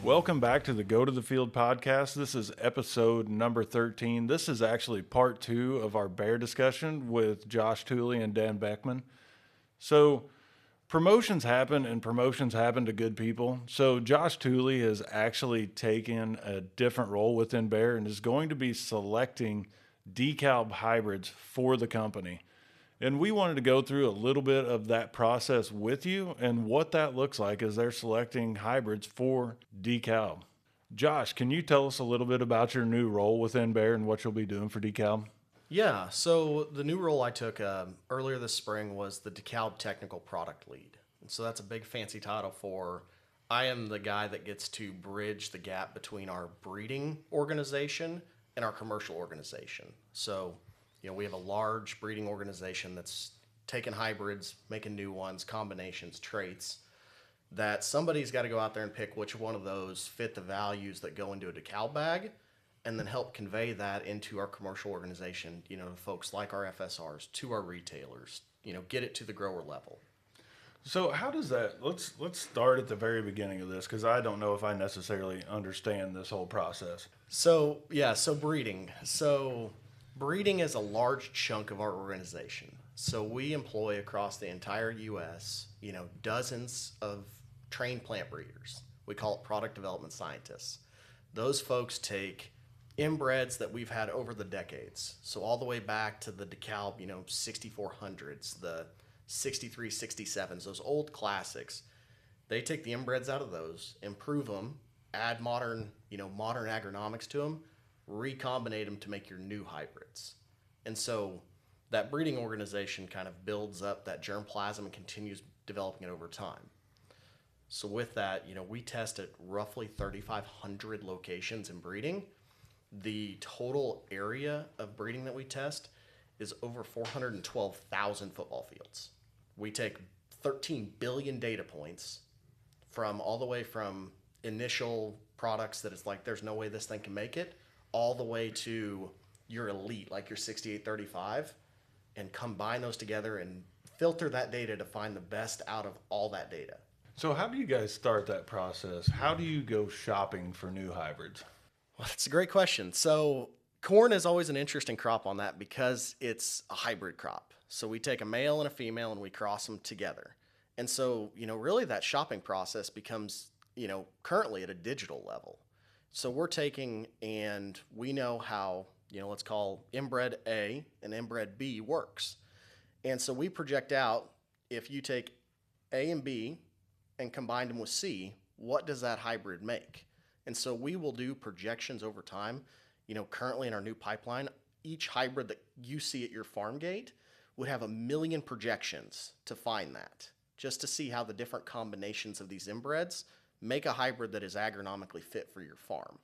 Welcome back to the Go to the Field podcast. This is episode number 13. This is actually part 2 of our bear discussion with Josh Tooley and Dan Beckman. So promotions happen and promotions happen to good people. So Josh Tooley has actually taken a different role within Bear and is going to be selecting Dekalb hybrids for the company. And we wanted to go through a little bit of that process with you and what that looks like as they're selecting hybrids for Dekalb. Josh, can you tell us a little bit about your new role within Bear and what you'll be doing for Dekalb? Yeah, so the new role I took earlier this spring was the Dekalb Technical Product Lead. And so that's a big fancy title for I am the guy that gets to bridge the gap between our breeding organization and our commercial organization. So we have a large breeding organization that's taking hybrids, making new ones, combinations, traits, that somebody's got to go out there and pick which one of those fit the values that go into a Dekalb bag, and then help convey that into our commercial organization, to folks like our FSRs, to our retailers, get it to the grower level. So how does that, let's start at the very beginning of this, because I don't know if I necessarily understand this whole process. So breeding. So breeding is a large chunk of our organization. So we employ across the entire U.S., dozens of trained plant breeders. We call it product development scientists. Those folks take inbreds that we've had over the decades. So all the way back to the Dekalb, 6400s, the 63, 67s, those old classics. They take the inbreds out of those, improve them, add modern agronomics to them, recombinate them to make your new hybrids. And so that breeding organization kind of builds up that germplasm and continues developing it over time. So with that, we test at roughly 3,500 locations in breeding. The total area of breeding that we test is over 412,000 football fields. We take 13 billion data points from all the way from initial products that it's like there's no way this thing can make it, all the way to your elite, like your 6835, and combine those together and filter that data to find the best out of all that data. So how do you guys start that process? How do you go shopping for new hybrids? Well, that's a great question. So corn is always an interesting crop on that because it's a hybrid crop. So we take a male and a female and we cross them together. And so, really that shopping process becomes, currently at a digital level. So we're taking and we know how, let's call inbred A and inbred B works. And so we project out, if you take A and B and combine them with C, what does that hybrid make? And so we will do projections over time. Currently in our new pipeline, each hybrid that you see at your farm gate would have 1 million projections to find that, just to see how the different combinations of these inbreds make a hybrid that is agronomically fit for your farm.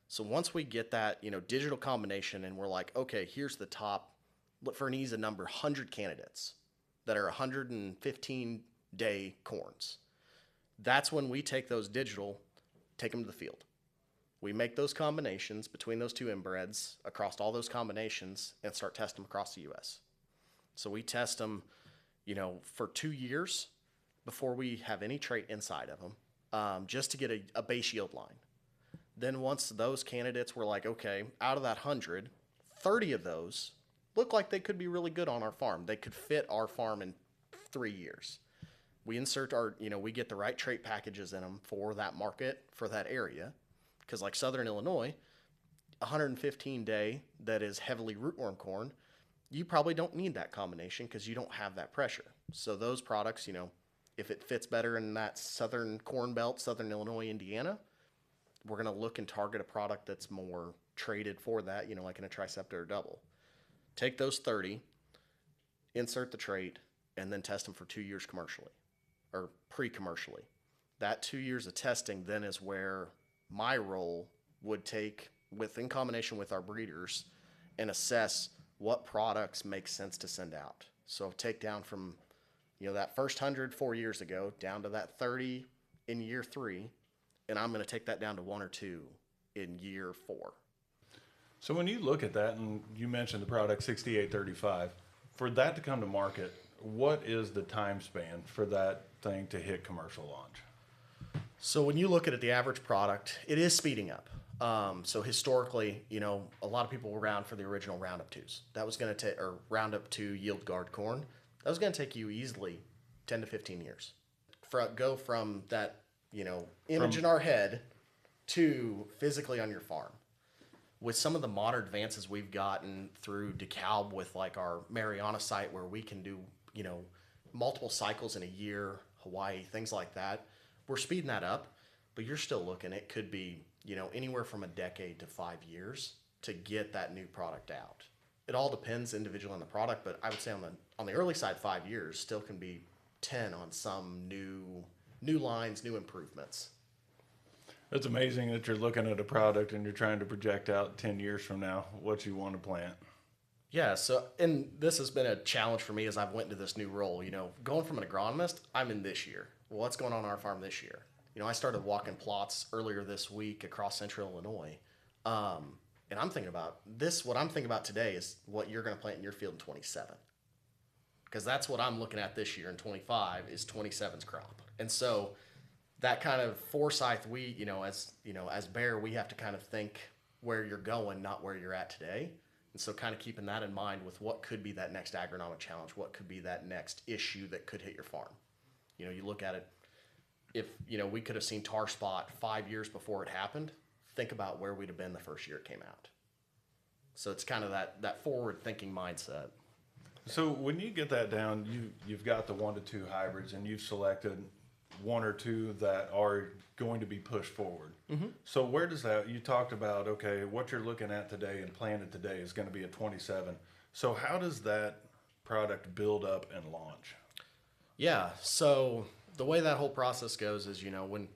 So once we get that, digital combination and we're like, okay, here's the top, for an easy number, 100 candidates that are 115-day corns. That's when we take those digital, take them to the field. We make those combinations between those two inbreds across all those combinations and start testing them across the U.S. So we test them, for 2 years before we have any trait inside of them, just to get a base yield line. Then once those candidates were like, okay, out of that 100, 30 of those look like they could be really good on our farm. They could fit our farm in 3 years. We insert we get the right trait packages in them for that market, for that area. Because like Southern Illinois, 115-day that is heavily rootworm corn, you probably don't need that combination because you don't have that pressure. So those products, if it fits better in that southern corn belt, Southern Illinois, Indiana, we're going to look and target a product that's more traded for that, like in a tricepta or double. Take those 30, insert the trait, and then test them for 2 years commercially or pre-commercially. That 2 years of testing then is where my role would take in combination with our breeders and assess what products make sense to send out. So take down from, that first 100 4 years ago down to that 30 in year 3, and I'm going to take that down to 1 or 2 in year 4. So when you look at that, and you mentioned the product 6835, for that to come to market, what is the time span for that thing to hit commercial launch? So when you look at it, the average product, it is speeding up. So historically, a lot of people were around for the original Roundup 2s. That was going to take, or Roundup 2 Yield Guard corn. That was going to take you easily 10 to 15 years. Go from that, image in our head to physically on your farm. With some of the modern advances we've gotten through Dekalb with like our Mariana site where we can do, multiple cycles in a year, Hawaii, things like that, we're speeding that up, but you're still looking, it could be, anywhere from a decade to 5 years to get that new product out. It all depends individually on the product, but I would say on the early side, 5 years still can be 10 on some new lines, new improvements. It's amazing that you're looking at a product and you're trying to project out 10 years from now what you want to plant. Yeah, so, and this has been a challenge for me as I've went into this new role. Going from an agronomist, I'm in this year. Well, what's going on our farm this year? I started walking plots earlier this week across central Illinois. And I'm thinking about this, what I'm thinking about today is what you're going to plant in your field in 27. Because that's what I'm looking at this year in 25 is 27's crop. And so that kind of foresight, as Bear, we have to kind of think where you're going, not where you're at today. And so kind of keeping that in mind with what could be that next agronomic challenge, what could be that next issue that could hit your farm. You look at it, if, we could have seen tar spot 5 years before it happened, think about where we'd have been the first year it came out. So it's kind of that forward thinking mindset. So when you get that down, you've got the 1 to 2 hybrids and you've selected 1 or 2 that are going to be pushed forward. Mm-hmm. So where does that, you talked about, okay, what you're looking at today and planted today is going to be a 27. So how does that product build up and launch? Yeah, so the way that whole process goes is, when,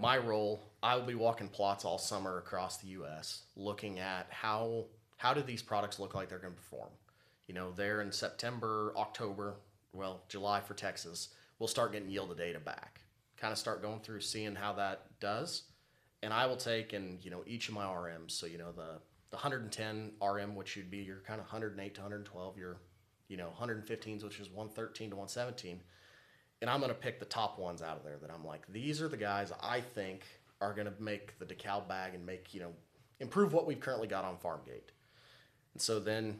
my role, I will be walking plots all summer across the U.S. looking at how do these products look like they're going to perform. There in September, October, July for Texas, we'll start getting yield data back. Kind of start going through seeing how that does. And I will take each of my RMs. So, the 110 RM, which would be your kind of 108 to 112, your 115s, which is 113 to 117. And I'm going to pick the top ones out of there that I'm like, these are the guys I think are going to make the Dekalb bag and make, improve what we've currently got on farm gate. And so then,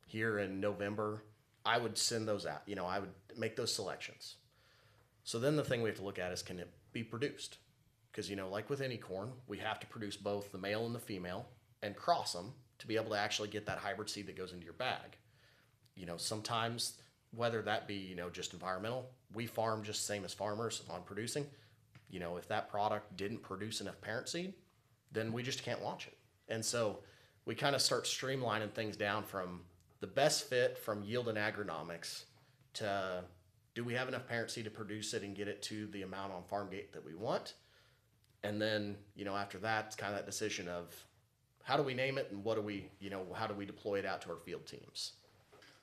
here in November, I would send those out. I would make those selections. So then the thing we have to look at is, can it be produced? Because, like with any corn, we have to produce both the male and the female and cross them to be able to actually get that hybrid seed that goes into your bag. Sometimes, whether that be, just environmental, we farm just the same as farmers on producing. If that product didn't produce enough parent seed, then we just can't launch it. And so we kind of start streamlining things down from the best fit from yield and agronomics to do we have enough parent seed to produce it and get it to the amount on farm gate that we want? And then, after that, it's kind of that decision of how do we name it and what do we, how do we deploy it out to our field teams?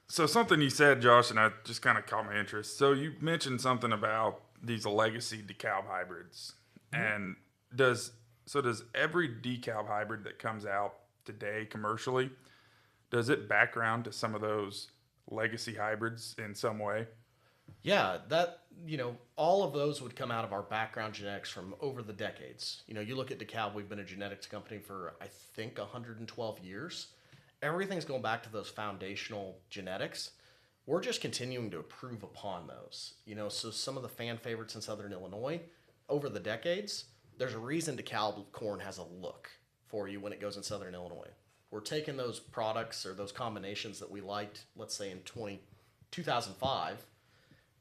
So something you said, Josh, and I just kind of caught my interest. So you mentioned something about these legacy Dekalb hybrids. Mm-hmm. And does every Dekalb hybrid that comes out today commercially, does it background to some of those legacy hybrids in some way? Yeah, that, all of those would come out of our background genetics from over the decades. You look at Dekalb, we've been a genetics company for, I think, 112 years. Everything's going back to those foundational genetics. We're just continuing to improve upon those. So some of the fan favorites in Southern Illinois, over the decades, there's a reason Dekalb corn has a look for you when it goes in Southern Illinois. We're taking those products or those combinations that we liked, let's say in 2005,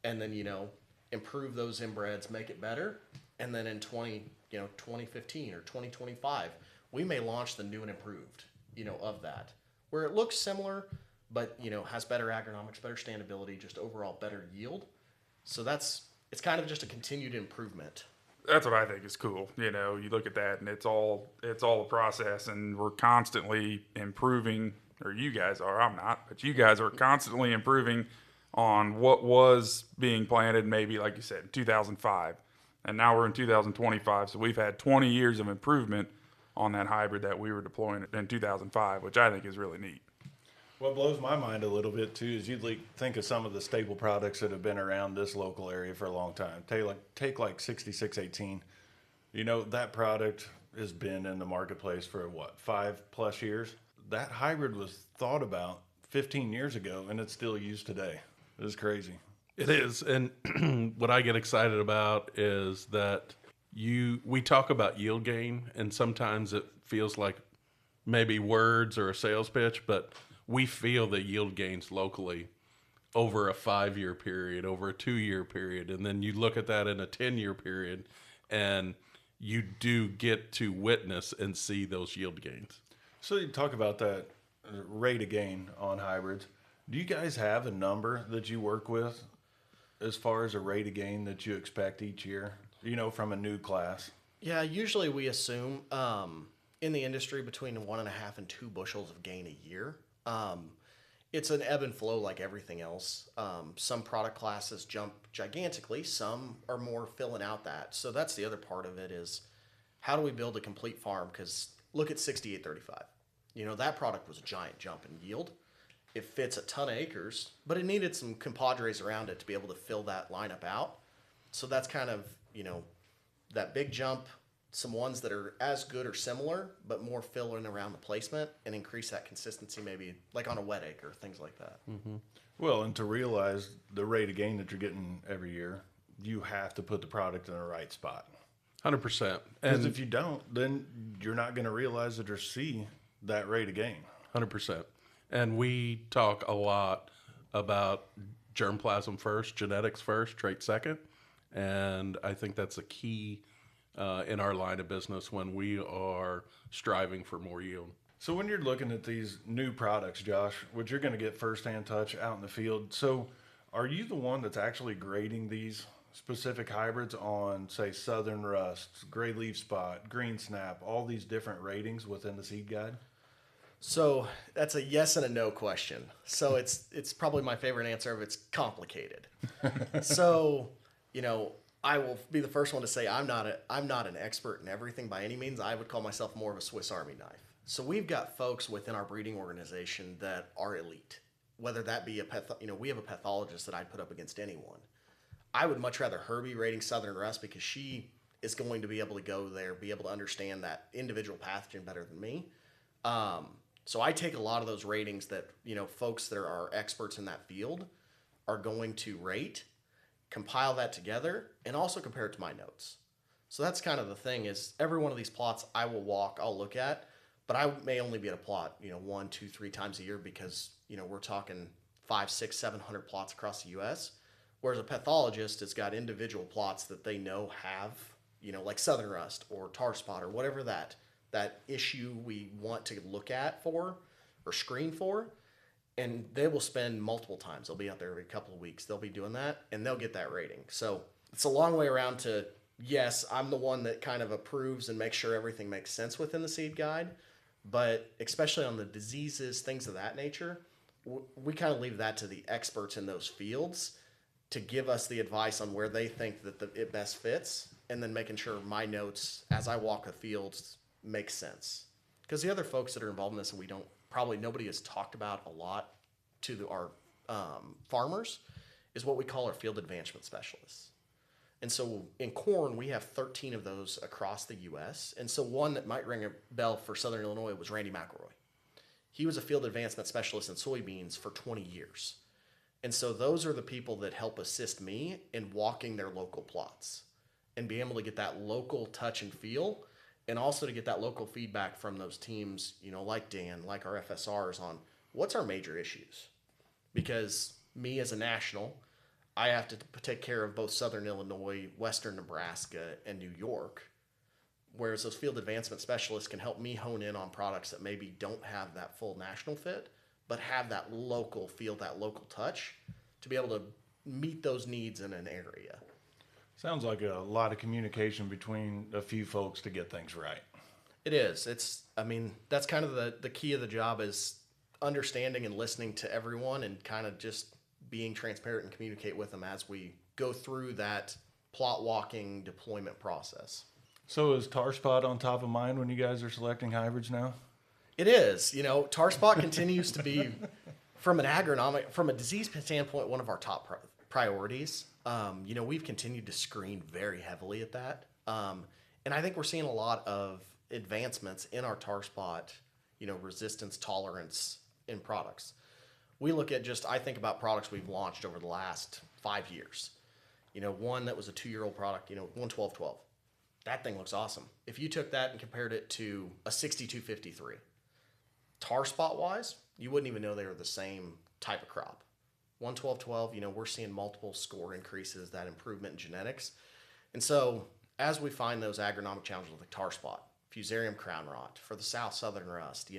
and then, improve those inbreds, make it better. And then in 2015 or 2025, we may launch the new and improved, of that, where it looks similar, but, has better agronomics, better standability, just overall better yield. So it's kind of just a continued improvement. That's what I think is cool. You look at that and it's all a process, and we're constantly improving, or you guys are, I'm not, but you guys are constantly improving on what was being planted maybe, like you said, 2005. And now we're in 2025. So we've had 20 years of improvement on that hybrid that we were deploying in 2005, which I think is really neat. What blows my mind a little bit too is think of some of the staple products that have been around this local area for a long time. Take like 6618. You know, that product has been in the marketplace for what, 5+ years? That hybrid was thought about 15 years ago and it's still used today. It's crazy. It is. And what I get excited about is that we talk about yield gain, and sometimes it feels like maybe words or a sales pitch, but we feel the yield gains locally over a 5-year period, over a 2-year period. And then you look at that in a 10-year period, and you do get to witness and see those yield gains. So you talk about that rate of gain on hybrids. Do you guys have a number that you work with as far as a rate of gain that you expect each year, you know, from a new class? Yeah, usually we assume in the industry between 1.5 and 2 bushels of gain a year. It's an ebb and flow like everything else. Some product classes jump gigantically. Some are more filling out that. So that's the other part of it is how do we build a complete farm? Because look at 6835. You know, that product was a giant jump in yield. It fits a ton of acres, but it needed some compadres around it to be able to fill that lineup out. So that's kind of, you know, that big jump, some ones that are as good or similar, but more filling around the placement and increase that consistency, maybe like on a wet acre, things like that. Mm-hmm. Well, and to realize the rate of gain that you're getting every year, you have to put the product in the right spot. 100%. Because And if you don't, then you're not going to realize it or see that rate of gain. 100%. And we talk a lot about germplasm first, genetics first, trait second. And I think that's a key in our line of business when we are striving for more yield. So when you're looking at these new products, Josh, which you're going to get firsthand touch out in the field, so are you the one that's actually grading these specific hybrids on, say, Southern Rust, Gray Leaf Spot, Green Snap, all these different ratings within the seed guide? So that's a yes and a no question. So it's probably my favorite answer of it's complicated. So, you know, I will be the first one to say I'm not an expert in everything by any means. I would call myself more of a Swiss Army knife. So we've got folks within our breeding organization that are elite. Whether that be we have a pathologist that I'd put up against anyone. I would much rather her be rating Southern Rust because she is going to be able to go there, be able to understand that individual pathogen better than me. So I take a lot of those ratings that, you know, folks that are experts in that field are going to rate, compile that together, and also compare it to my notes. So that's kind of the thing is every one of these plots I'll look at, but I may only be at a plot, you know, 1, 2, 3 times a year because, you know, we're talking 500, 600, 700 plots across the U.S., whereas a pathologist has got individual plots that they know have, you know, like Southern Rust or tar spot or whatever that issue we want to look at for or screen for, and they will spend multiple times. They'll be out there every couple of weeks. They'll be doing that, and they'll get that rating. So it's a long way around to, yes, I'm the one that kind of approves and makes sure everything makes sense within the seed guide, but especially on the diseases, things of that nature, we kind of leave that to the experts in those fields to give us the advice on where they think that it best fits, and then making sure my notes as I walk the fields makes sense. Because the other folks that are involved in this, and nobody has talked about a lot to our farmers, is what we call our field advancement specialists. And so in corn, we have 13 of those across the U.S. And so one that might ring a bell for Southern Illinois was Randy McElroy. He was a field advancement specialist in soybeans for 20 years. And so those are the people that help assist me in walking their local plots and being able to get that local touch and feel, and also to get that local feedback from those teams, you know, like Dan, like our FSRs on what's our major issues. Because me as a national, I have to take care of both Southern Illinois, Western Nebraska, and New York, whereas those field advancement specialists can help me hone in on products that maybe don't have that full national fit, but have that local feel, that local touch to be able to meet those needs in an area. Sounds like a lot of communication between a few folks to get things right. It is. That's kind of the key of the job is understanding and listening to everyone and kind of just being transparent and communicate with them as we go through that plot walking deployment process. So is tar spot on top of mind when you guys are selecting hybrids now? It is. Tar spot continues to be, from a disease standpoint, one of our top priorities. We've continued to screen very heavily at that. And I think we're seeing a lot of advancements in our tar spot, resistance tolerance in products. We look at I think about products we've launched over the last 5 years. One that was a 2-year-old product, 11212. That thing looks awesome. If you took that and compared it to a 6253, tar spot wise, you wouldn't even know they were the same type of crop. 11212, we're seeing multiple score increases, that improvement in genetics. And so as we find those agronomic challenges like tar spot, fusarium crown rot, for the southern rust,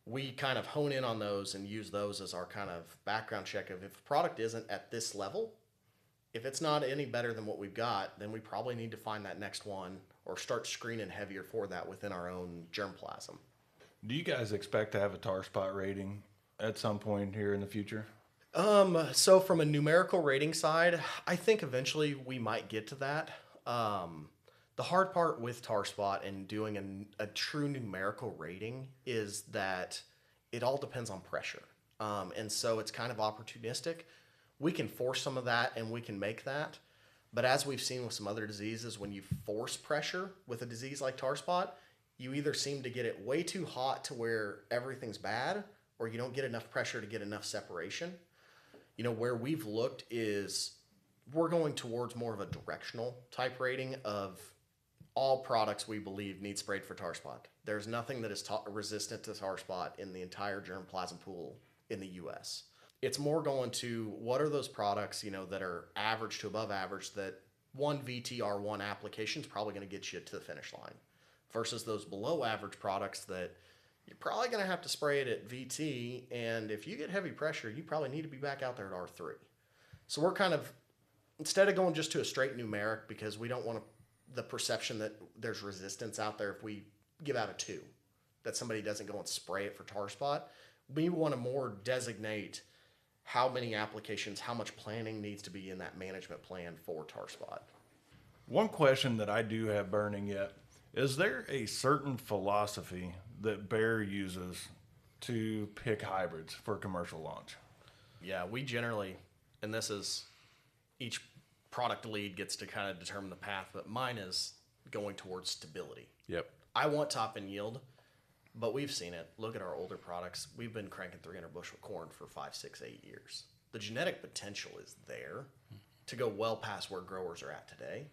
we kind of hone in on those and use those as our kind of background check of if a product isn't at this level, if it's not any better than what we've got, then we probably need to find that next one or start screening heavier for that within our own germplasm. Do you guys expect to have a tar spot rating at some point here in the future? So from a numerical rating side, I think eventually we might get to that. The hard part with tar spot and doing a true numerical rating is that it all depends on pressure. And so it's kind of opportunistic. We can force some of that and we can make that. But as we've seen with some other diseases, when you force pressure with a disease like tar spot, you either seem to get it way too hot to where everything's bad, or you don't get enough pressure to get enough separation. Where we've looked is we're going towards more of a directional type rating of all products we believe need sprayed for tar spot. There's nothing that is resistant to tar spot in the entire germplasm pool in the U.S. It's more going to what are those products, that are average to above average that one VTR1 application is probably going to get you to the finish line versus those below average products that you're probably going to have to spray it at VT. And if you get heavy pressure, you probably need to be back out there at R3. So we're kind of, instead of going just to a straight numeric, because we don't want the perception that there's resistance out there if we give out a 2, that somebody doesn't go and spray it for tar spot. We want to more designate how many applications, how much planning needs to be in that management plan for tar spot. One question that I do have burning yet, is there a certain philosophy that Bayer uses to pick hybrids for commercial launch? Yeah, we generally, and this is each product lead gets to kind of determine the path, but mine is going towards stability. Yep. I want top end yield, but we've seen it. Look at our older products. We've been cranking 300 bushel corn for 5, 6, 8 years. The genetic potential is there to go well past where growers are at today.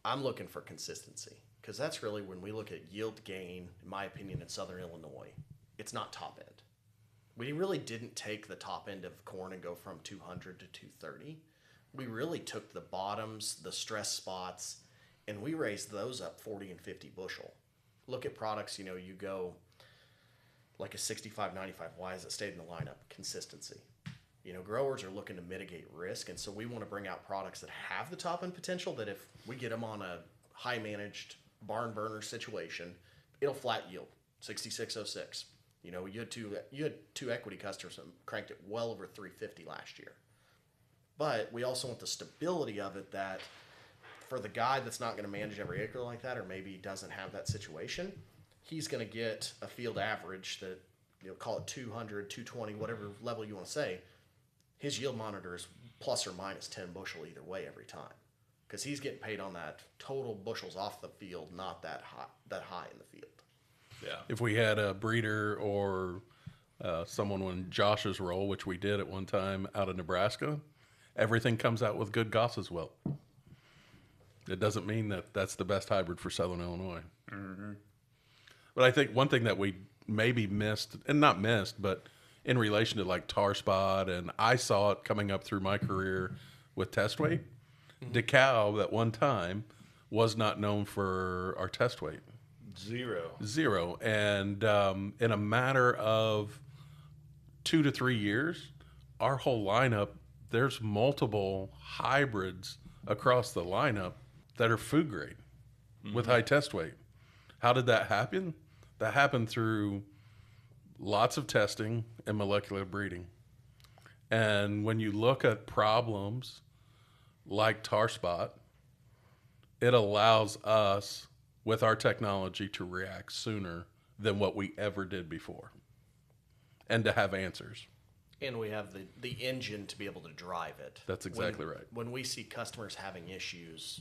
I'm looking for consistency because that's really when we look at yield gain, in my opinion, in Southern Illinois, it's not top end. We really didn't take the top end of corn and go from 200 to 230. We really took the bottoms, the stress spots, and we raised those up 40 and 50 bushel. Look at products, you go like a 65-95. Why has it stayed in the lineup? Consistency. Growers are looking to mitigate risk, and so we want to bring out products that have the top end potential that if we get them on a high managed barn burner situation, it'll flat yield 6606. You had two equity customers that cranked it well over 350 last year. But we also want the stability of it that for the guy that's not going to manage every acre like that, or maybe doesn't have that situation, he's going to get a field average that, call it 200, 220, whatever level you want to say. His yield monitor is plus or minus 10 bushel either way every time, because he's getting paid on that total bushels off the field, not that high in the field. Yeah. If we had a breeder or someone in Josh's role, which we did at one time out of Nebraska, everything comes out with good GOS as well. It doesn't mean that that's the best hybrid for Southern Illinois. Mm-hmm. But I think one thing that we maybe missed, and not missed, but in relation to like tar spot, and I saw it coming up through my career with test weight, Dekalb at one time was not known for our test weight. Zero. And in a matter of 2 to 3 years, our whole lineup, there's multiple hybrids across the lineup that are food grade with high test weight. How did that happen? That happened through lots of testing and molecular breeding. And when you look at problems like tar spot, it allows us with our technology to react sooner than what we ever did before, and to have answers. And we have the engine to be able to drive it. That's exactly right. When we see customers having issues,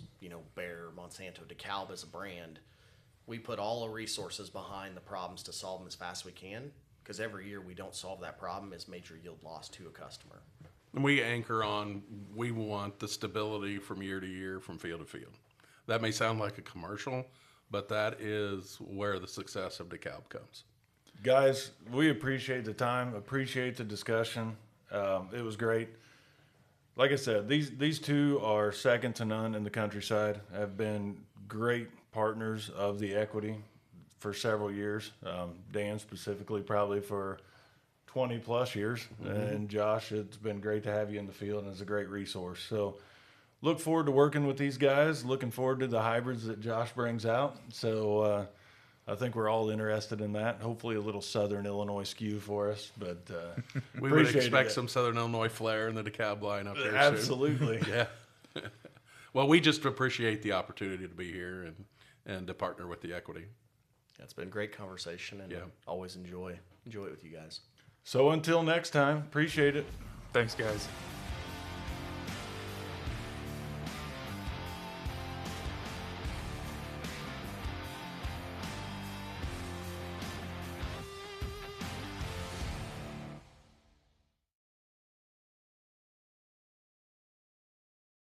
Bayer, Monsanto, Dekalb as a brand, we put all the resources behind the problems to solve them as fast as we can, because every year we don't solve that problem is major yield loss to a customer. And we anchor on, we want the stability from year to year, from field to field. That may sound like a commercial, but that is where the success of Dekalb comes. Guys, we appreciate the time, appreciate the discussion. It was great. Like I said, these two are second to none in the countryside, have been great partners of the equity for several years. Dan specifically probably for 20 plus years. And Josh, it's been great to have you in the field, and it's a great resource. So look forward to working with these guys, looking forward to the hybrids that Josh brings out. So I think we're all interested in that. Hopefully a little Southern Illinois skew for us, but We would expect some Southern Illinois flair in the Dekalb line up there soon. Absolutely. Yeah. Well, we just appreciate the opportunity to be here and to partner with the equity. It's been a great conversation, and always enjoy it with you guys. So until next time, appreciate it. Thanks, guys.